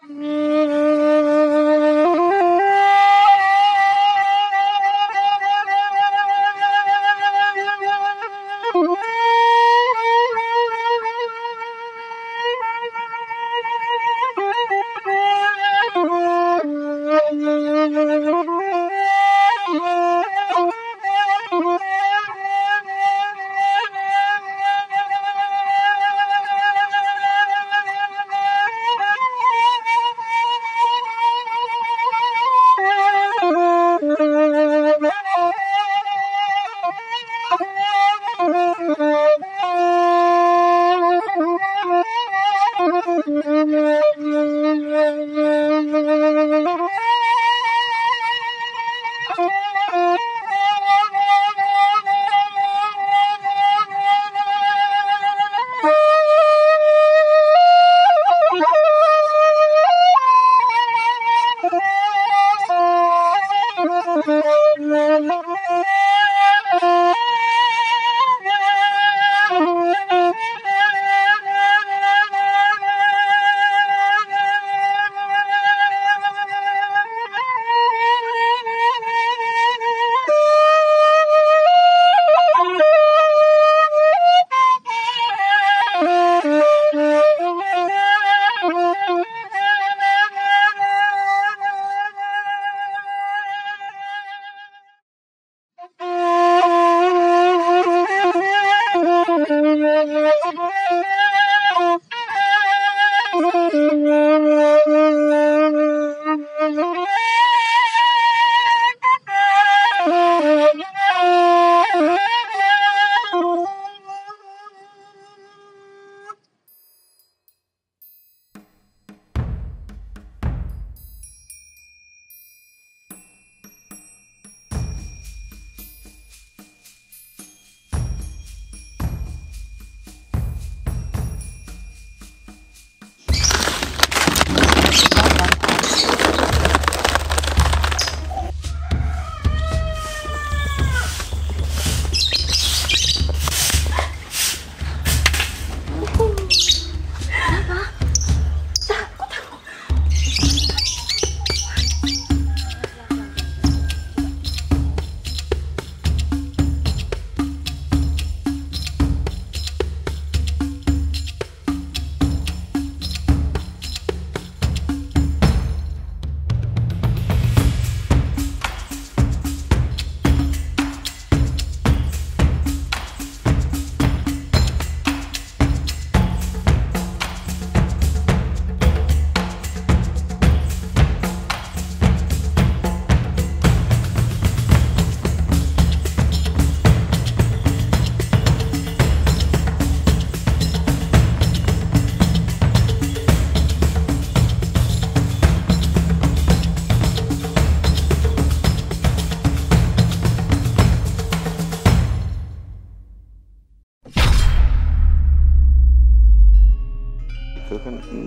Itu kan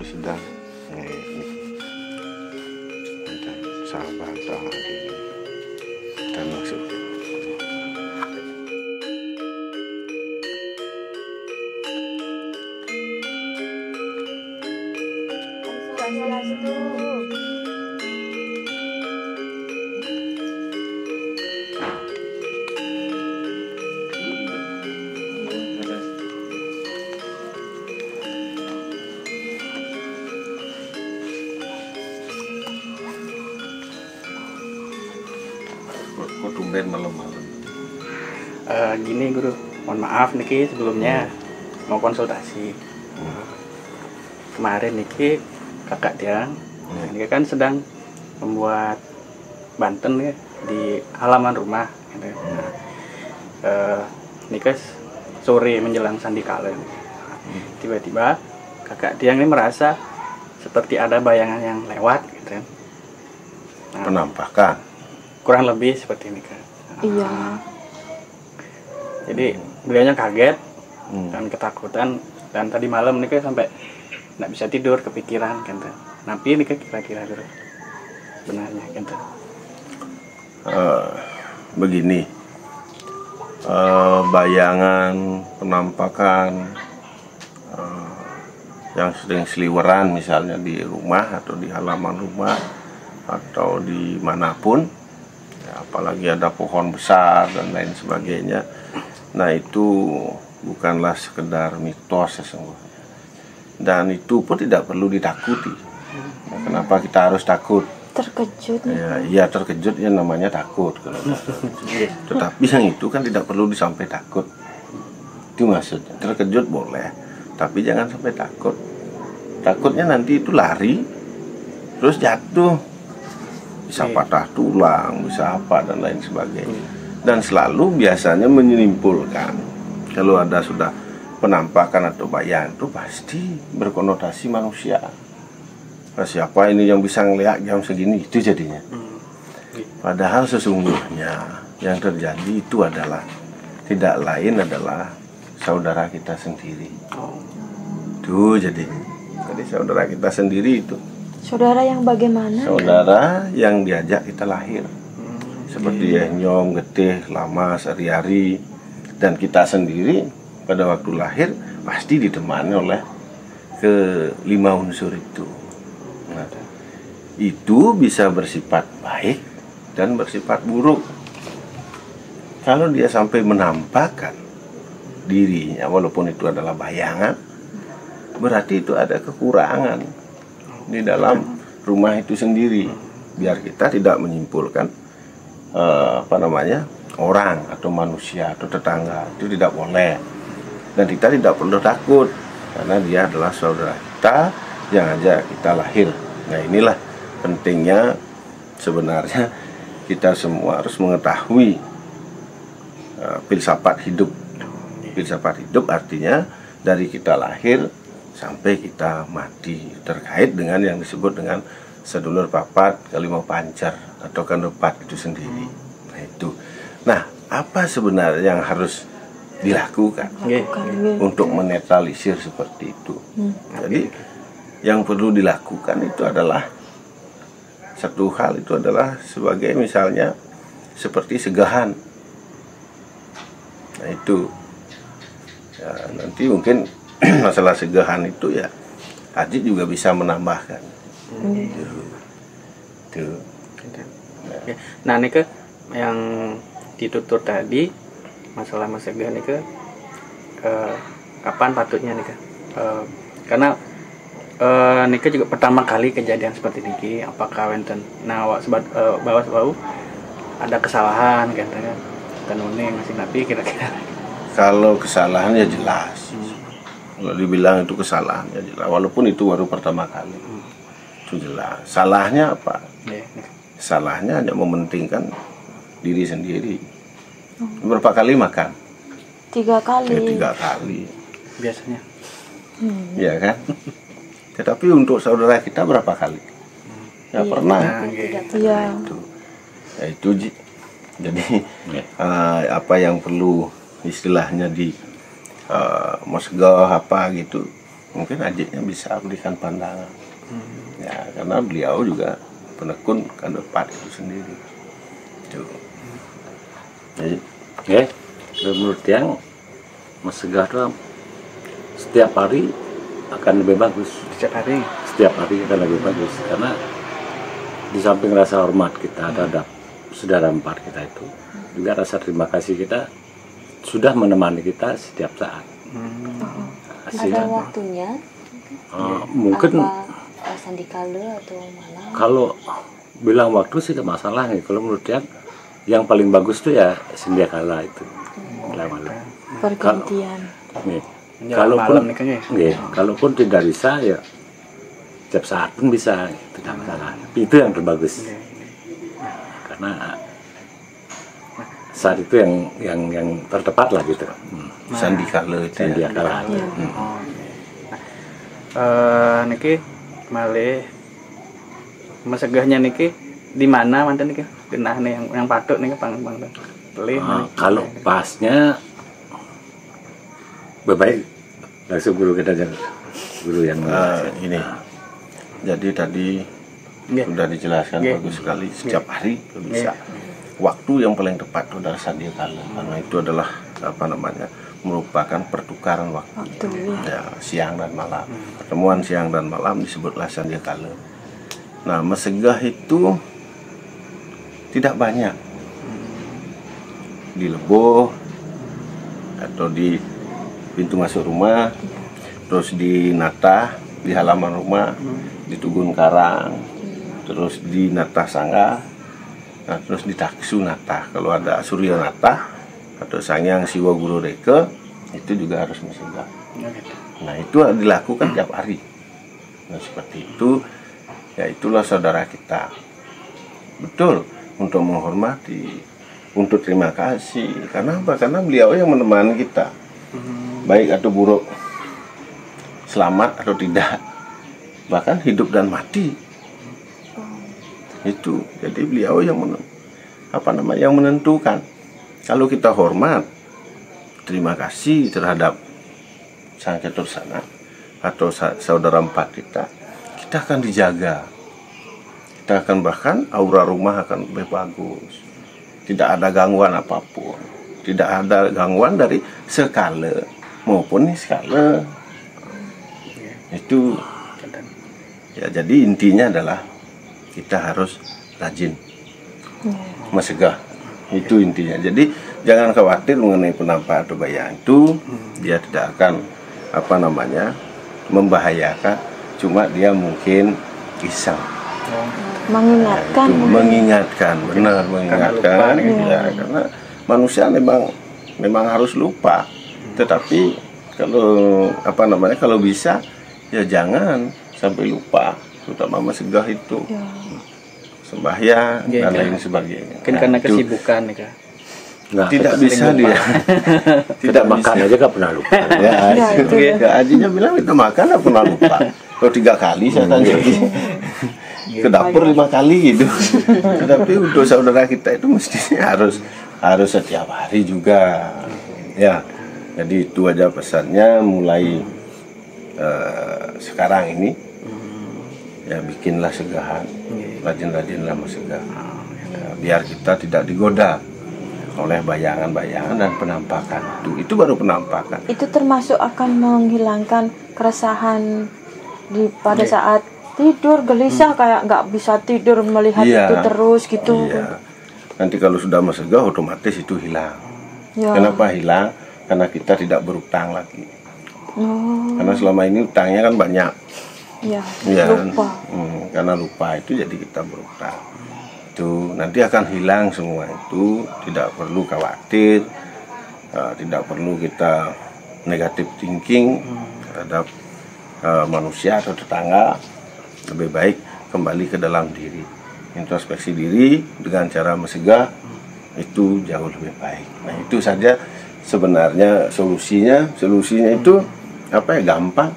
sedang dan sahabat dan maksud kok tumben malam-malam. Gini Guru, mohon maaf niki sebelumnya mau konsultasi. Kemarin niki kakak Diang, ini kan sedang membuat banten ya di halaman rumah. Gitu. Niki sore menjelang sandikala. Tiba-tiba kakak Diang ini merasa seperti ada bayangan yang lewat. Gitu. Nah, Penampakan. kurang lebih seperti ini kan. Iya. Jadi beliaunya kaget dan ketakutan, dan tadi malam nih sampai nggak bisa tidur, kepikiran kan. Tapi ini kira-kira benarnya kan. Begini, bayangan, penampakan, yang sering seliweran misalnya di rumah atau di halaman rumah atau dimanapun, ya, apalagi ada pohon besar dan lain sebagainya. Nah itu bukanlah sekedar mitos sesungguhnya, dan itu pun tidak perlu ditakuti. Nah, kenapa kita harus takut? Terkejut. Ya, iya terkejut ya namanya takut kalau takut. Tetapi yang itu kan tidak perlu sampai takut. Itu maksudnya. Terkejut boleh, tapi jangan sampai takut. Takutnya nanti itu lari, terus jatuh, bisa patah tulang, bisa apa dan lain sebagainya. Dan selalu biasanya menyimpulkan kalau ada sudah penampakan atau bayangan itu pasti berkonotasi manusia. Nah, siapa ini yang bisa ngelihat jam segini, itu jadinya. Padahal sesungguhnya yang terjadi itu adalah tidak lain adalah saudara kita sendiri. Itu jadinya. Jadi saudara kita sendiri itu. Saudara yang bagaimana? Saudara yang diajak kita lahir. Seperti Nyom, Getih, Lamas, Ari-Ari, dan kita sendiri pada waktu lahir pasti ditemani oleh kelima unsur itu. Nah, itu bisa bersifat baik dan bersifat buruk. Kalau dia sampai menampakkan dirinya walaupun itu adalah bayangan, berarti itu ada kekurangan di dalam rumah itu sendiri. Biar kita tidak menyimpulkan orang atau manusia atau tetangga, itu tidak boleh. Dan kita tidak perlu takut karena dia adalah saudara kita yang aja kita lahir. Nah inilah pentingnya sebenarnya kita semua harus mengetahui filsafat hidup. Filsafat hidup artinya dari kita lahir sampai kita mati, terkait dengan yang disebut dengan sedulur papat kalimau pancar atau kandepat itu sendiri. Nah itu. Nah apa sebenarnya yang harus dilakukan untuk menetralisir seperti itu? Jadi yang perlu dilakukan itu adalah satu hal, itu adalah sebagai misalnya seperti segahan. Nah itu ya, nanti mungkin masalah segahan itu ya Ajit juga bisa menambahkan. Tuh. Nah ini ke yang ditutur tadi masalah segahan ini ke kapan patutnya nih ke karena Nika juga pertama kali kejadian seperti ini, apakah wenten bahwa ada kesalahan katanya tenune masih nabi kira-kira. Kalau kesalahan ya jelas. Kalau dibilang itu kesalahan ya jelas, walaupun itu baru pertama kali. Itu jelas. Salahnya apa? Salahnya hanya mementingkan diri sendiri. Berapa kali makan? 3 kali. Ya, 3 kali. Biasanya. Iya kan? Tetapi untuk saudara kita berapa kali? Ya pernah. Iya. Ya itu jadi apa yang perlu istilahnya di mosgah apa gitu, mungkin Ajitnya bisa berikan pandangan. Ya karena beliau juga penekun kandepat itu sendiri. Itu. Jadi, menurut yang mosgah itu setiap hari akan lebih bagus. Setiap hari akan lebih bagus karena di samping rasa hormat kita terhadap saudara empat kita itu juga rasa terima kasih kita sudah menemani kita setiap saat. Ada waktunya? Mungkin sandikala atau malam? Kalau bilang waktu sih tidak masalah nih. Kalau menurut yang paling bagus tuh ya sendia kala itu. Malam. Pergantian. Kalaupun tidak bisa ya setiap saat pun bisa, tidak masalah. Itu yang terbagus. Karena saat itu yang tertepat lah gitu. Sandikala itu. Sandikala. Niki malih mesegahnya niki di mana mantan niki? Genah nih yang patut nih pang. Kalau pasnya baik langsung guru kita guru yang ini. Jadi tadi sudah dijelaskan bagus sekali, setiap hari bisa. Waktu yang paling tepat itu adalah sandikala karena itu adalah merupakan pertukaran waktu. ya. Ya, siang dan malam. Pertemuan siang dan malam disebutlah sandiakala. Nah, mesegah itu tidak banyak di leboh atau di pintu masuk rumah, terus di natah di halaman rumah, di tugun karang, terus di natah sangga, nah, terus di taksu natah. Kalau ada surya natah atau sangyang siwa guru reke, itu juga harus mesegah. Nah, itu dilakukan tiap hari. Nah, seperti itu, ya itulah saudara kita. Betul, untuk menghormati, untuk terima kasih. Karena apa? Karena beliau yang menemani kita, baik atau buruk, selamat atau tidak, bahkan hidup dan mati. Itu, jadi beliau yang yang menentukan. Kalau kita hormat, terima kasih terhadap sang ketursana atau saudara empat kita akan dijaga. Kita akan bahkan aura rumah akan lebih bagus. Tidak ada gangguan apapun. Tidak ada gangguan dari skala maupun niskala. Itu ya, jadi intinya adalah kita harus rajin mesegah. Itu intinya. Jadi jangan khawatir mengenai penampakan atau bayangan itu, dia tidak akan membahayakan, cuma dia mungkin iseng. Mengingatkan. Nah, mengingatkan, benar mengingatkan. Ya, karena manusia memang harus lupa. Tetapi kalau kalau bisa ya jangan sampai lupa, terutama mesegah itu. Ya. Sembahyang dan lain sebagainya. Mungkin karena kesibukan ya. Nah, tidak bisa dia. Tidak makan aja gak pernah lupa. Ya, itu. Ya, ajinya bilang kita makan gak pernah lupa. Kalau 3 kali saya tanya ke dapur 5 kali gitu. Tapi untuk saudara kita itu mestinya harus setiap hari juga. Ya, jadi itu aja pesannya mulai sekarang ini. Ya, bikinlah segahan, rajin-rajinlah mesegah. Ya, biar kita tidak digoda oleh bayangan-bayangan dan penampakan. Itu baru penampakan. Itu termasuk akan menghilangkan keresahan pada saat tidur, gelisah kayak nggak bisa tidur melihat itu terus gitu. Iya. Nanti kalau sudah mesegah otomatis itu hilang. Ya. Kenapa hilang? Karena kita tidak berutang lagi. Oh. Karena selama ini utangnya kan banyak. Ya, Ya, lupa. Karena lupa itu jadi kita berutang. Itu nanti akan hilang semua itu, tidak perlu khawatir, tidak perlu kita negatif thinking terhadap manusia atau tetangga. Lebih baik kembali ke dalam diri, introspeksi diri dengan cara mesegah itu jauh lebih baik. Nah, itu saja sebenarnya solusinya itu gampang.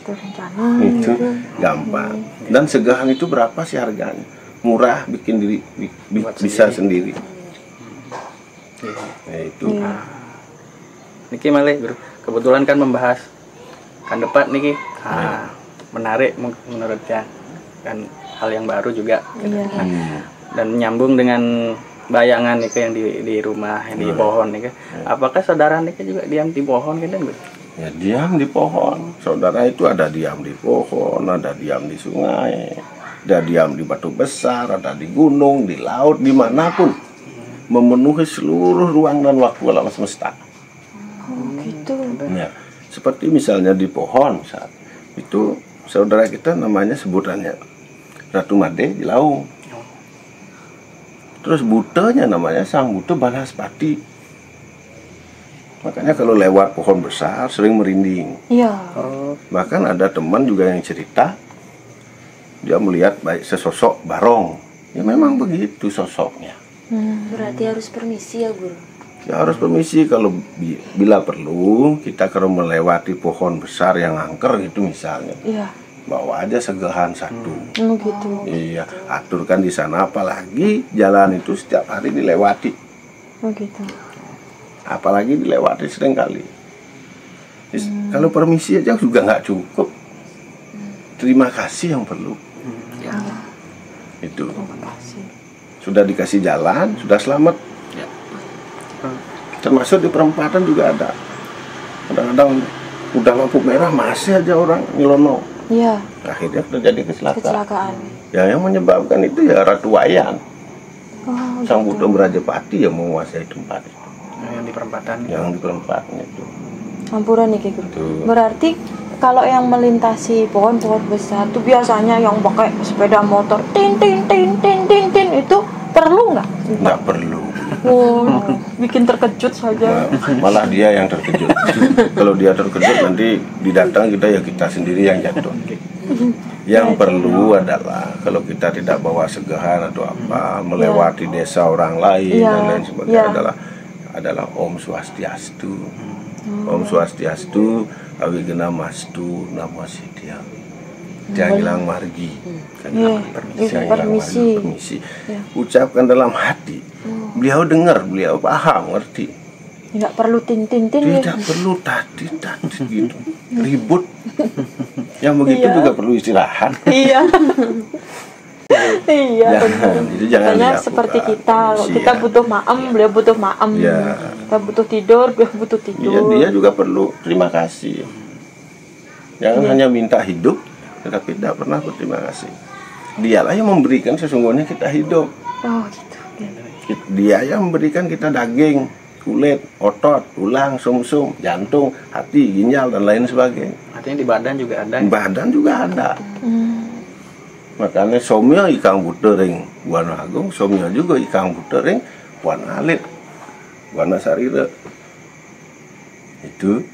Rencana Itu gampang. Dan segahan itu berapa sih harganya? Murah, bikin diri bisa sendiri. Ya, itu. Niki malih Guru. Kebetulan kan membahas kan depan niki. Menarik menurutnya dan hal yang baru juga. Dan menyambung dengan bayangan niki yang di rumah, yang di pohon niki. Apakah saudara niki juga diam di pohon gitu, Guru? Ya, diam di pohon. Saudara itu ada diam di pohon, ada diam di sungai, ada diam di batu besar, ada di gunung, di laut, dimanapun, memenuhi seluruh ruang dan waktu alam semesta. Oh, gitu. Ya, seperti misalnya di pohon saat itu saudara kita namanya sebutannya Ratu Made di Laung. Terus butenya namanya Sang Buta Banaspati. Makanya kalau lewat pohon besar sering merinding. Iya. Bahkan ada teman juga yang cerita dia melihat baik sesosok barong. Ya memang begitu sosoknya. Berarti harus permisi ya, Guru. Ya harus permisi kalau bila perlu kita kalau melewati pohon besar yang angker gitu misalnya. Iya. Bawa aja segahan satu. Oh, gitu. Iya, aturkan di sana, apalagi jalan itu setiap hari dilewati. Oh, gitu. Apalagi dilewati sering kali. Kalau permisi aja juga nggak cukup. Terima kasih yang perlu. Itu. Sudah dikasih jalan, sudah selamat. Termasuk di perempatan juga ada. Kadang-kadang udah lampu merah masih aja orang nyelonong. Iya. Akhirnya terjadi Kecelakaan. Ya, yang menyebabkan itu ya Ratu Wayan. Oh, Sang gitu. Buddha Brajapati yang menguasai tempat itu. Yang di perempatan. Yang di perempatan itu. Ampura nih Guru. Tuh. Berarti kalau yang melintasi pohon-pohon besar itu biasanya yang pakai sepeda motor tin tin tin tin tin tin itu perlu nggak? Nggak perlu. Oh, bikin terkejut saja. Malah dia yang terkejut. Kalau dia terkejut nanti didatang kita sendiri yang jatuh. Yang perlu adalah kalau kita tidak bawa segahan atau apa melewati desa orang lain dan lain sebagainya adalah Om Swastiastu. Om Swastiastu Awigena Mastu Namo Siddhya. Jangan hilang margi. Permisi. Ucapkan dalam hati. Beliau dengar, beliau paham, ngerti. Nggak perlu tin-tin-tin. Tidak perlu tadi gitu. Ribut. Yang begitu juga perlu istirahat. Iya. Iya. Jangan Makanya seperti kita butuh maem, beliau butuh maem. Ya. Kita butuh tidur, beliau butuh tidur. Dia juga perlu terima kasih. Jangan hanya minta hidup, tetapi tidak pernah berterima kasih. Dialah yang memberikan sesungguhnya kita hidup. Oh gitu. Dia yang memberikan kita daging, kulit, otot, tulang, sumsum, jantung, hati, ginjal dan lain sebagainya. Artinya di badan juga ada. Badan juga ada. Makanya somya ikang butering Wana Agung, somya juga ikang butering Wana Alit, Wana Sarira. Itu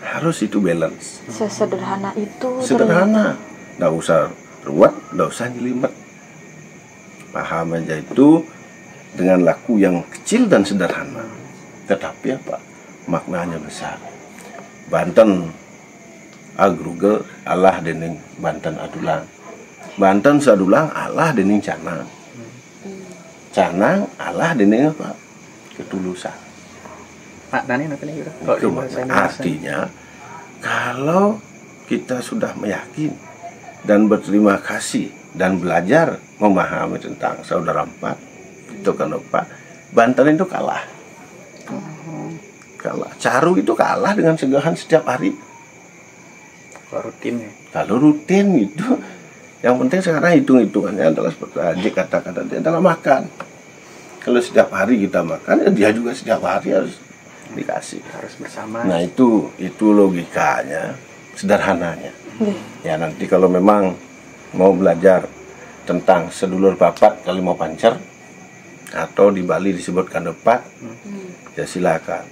harus itu balance. Sesederhana itu. Sederhana, nggak usah ruwet, nggak usah jelimet. Paham aja itu dengan laku yang kecil dan sederhana, tetapi apa maknanya besar. Banten agruge Allah dening Banten adulang, Banten sadulang Allah dening Canang, Canang Allah dening apa ketulusan. Artinya kalau kita sudah meyakin dan berterima kasih dan belajar memahami tentang saudara empat itu kenapa Banten itu kalah. Caru itu kalah dengan segahan setiap hari. Kalau rutin itu yang penting sekarang hitung-hitungannya adalah seperti Haji kata-kata dia adalah makan. Kalau setiap hari kita makan, ya dia juga setiap hari harus dikasih, harus bersama. Nah itu logikanya, sederhananya. Ya nanti kalau memang mau belajar tentang sedulur papat kali mau pancer atau di Bali disebut kandepat, ya silakan.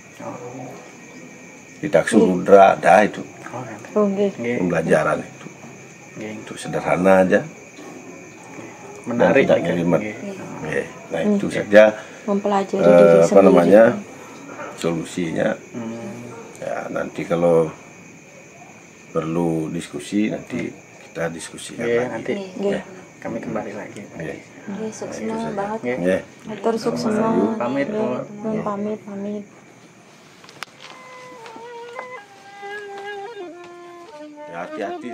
Di Taksu Rudra ada itu pembelajaran itu. Itu sederhana aja, menarik, dan tidak nyelimet. Nah itu saja mempelajari diri sendiri. Solusinya. Ya nanti kalau perlu diskusi nanti kita diskusikan lagi. Nanti kami kembali lagi. Suksema banget. Terus suksema. Pamit. Pamit. Ya hati-hati.